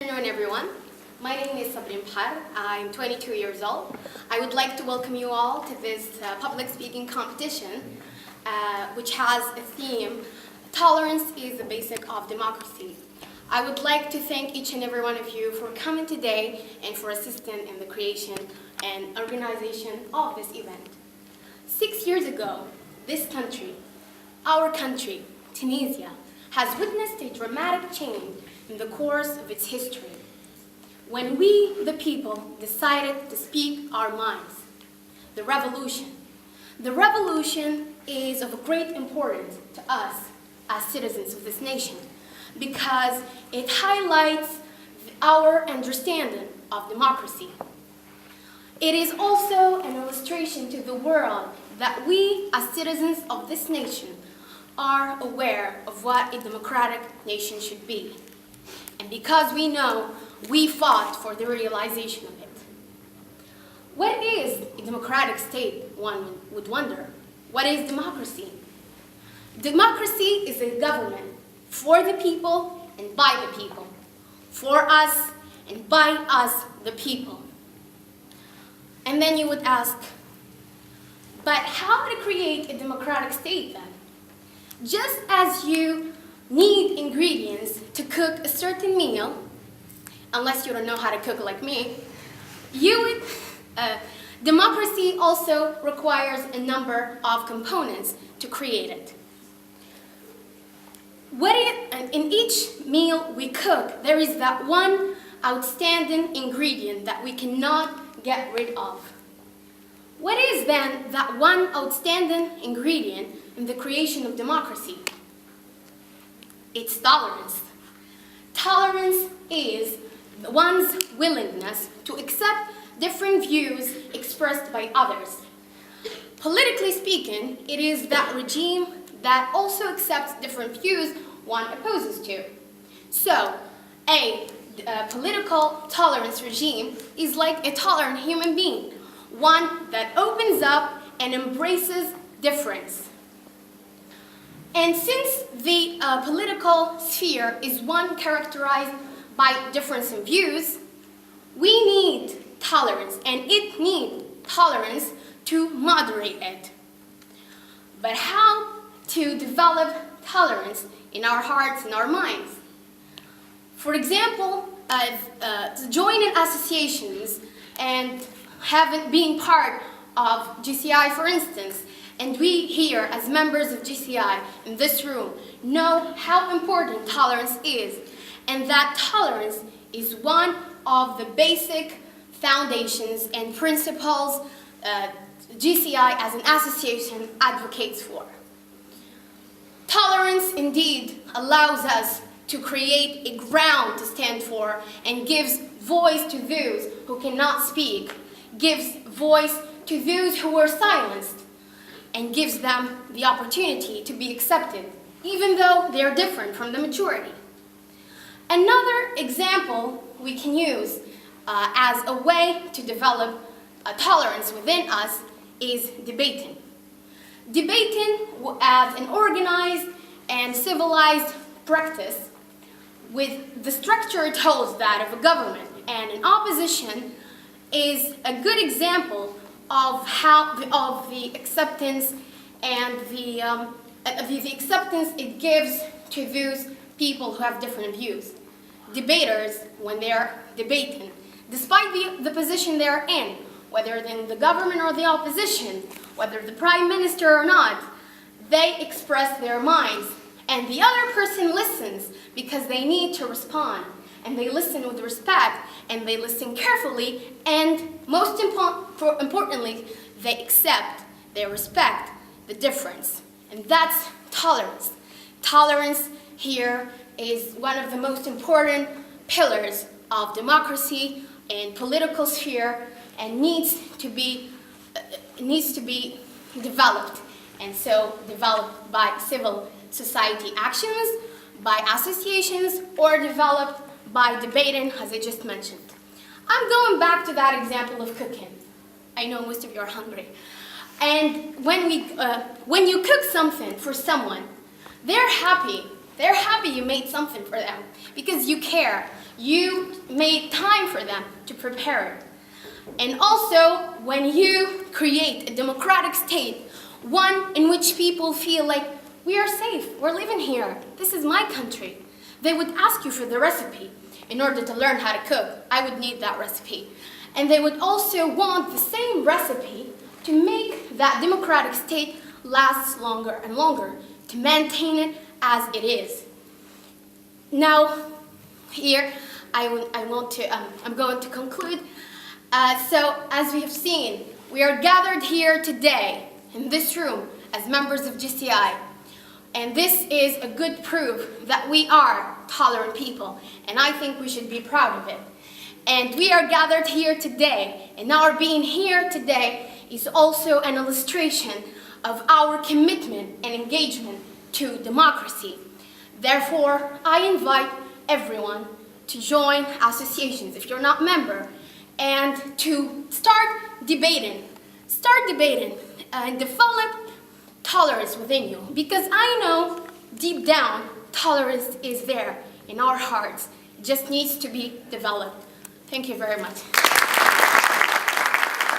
Good afternoon, everyone. My name is Sabrine Bhar. I'm 22 years old. I would like to welcome you all to this public speaking competition, which has a theme, Tolerance is the Basic of Democracy. I would like to thank each and every one of you for coming today and for assisting in the creation and organization of this event. 6 years ago, this country, our country, Tunisia, has witnessed a dramatic change in the course of its history, when we, the people, decided to speak our minds. The revolution. The revolution is of great importance to us as citizens of this nation because it highlights our understanding of democracy. It is also an illustration to the world that we, as citizens of this nation, are aware of what a democratic nation should be. And because we know, we fought for the realization of it. What is a democratic state, one would wonder? What is democracy? Democracy is a government for the people and by the people, for us and by us, the people. And then you would ask, but how to create a democratic state then? Just as you need ingredients to cook a certain meal, unless you don't know how to cook like me, democracy also requires a number of components to create it. In each meal we cook, there is that one outstanding ingredient that we cannot get rid of. What is then that one outstanding ingredient in the creation of democracy? It's tolerance. Tolerance is one's willingness to accept different views expressed by others. Politically speaking, it is that regime that also accepts different views one opposes to. So, a political tolerance regime is like a tolerant human being, one that opens up and embraces difference. And since the political sphere is one characterized by difference in views, we need tolerance, and it needs tolerance to moderate it. But how to develop tolerance in our hearts and our minds? For example, joining associations and being part of GCI, for instance, and we here, as members of GCI in this room, know how important tolerance is, and that tolerance is one of the basic foundations and principles GCI as an association advocates for. Tolerance indeed allows us to create a ground to stand for and gives voice to those who cannot speak, gives voice to those who were silenced, and gives them the opportunity to be accepted, even though they are different from the majority. Another example we can use as a way to develop tolerance within us is debating. Debating as an organized and civilized practice with the structure it holds, that of a government and an opposition, is a good example of the acceptance and the acceptance it gives to those people who have different views. Debaters, when they are debating, despite the position they are in, whether in the government or the opposition, whether the prime minister or not, they express their minds, and the other person listens because they need to respond, and they listen with respect, and they listen carefully, and most importantly, they accept, they respect the difference. And that's tolerance. Tolerance here is one of the most important pillars of democracy and political sphere, and needs to be developed. And so developed by civil society actions, by associations, or developed by debating, as I just mentioned. I'm going back to that example of cooking. I know most of you are hungry. And when you cook something for someone, they're happy They're happy you made something for them because you care. You made time for them to prepare it. And also, when you create a democratic state, one in which people feel like, we are safe, we're living here, this is my country, they would ask you for the recipe. In order to learn how to cook, I would need that recipe. And they would also want the same recipe to make that democratic state last longer and longer, to maintain it as it is. Now, here, I'm going to conclude. So, as we have seen, we are gathered here today in this room as members of GCI. And this is a good proof that we are tolerant people, and I think we should be proud of it. And we are gathered here today, and our being here today is also an illustration of our commitment and engagement to democracy. Therefore, I invite everyone to join associations if you're not a member, and to start debating and develop tolerance within you, because I know deep down tolerance is there in our hearts. It just needs to be developed. Thank you very much.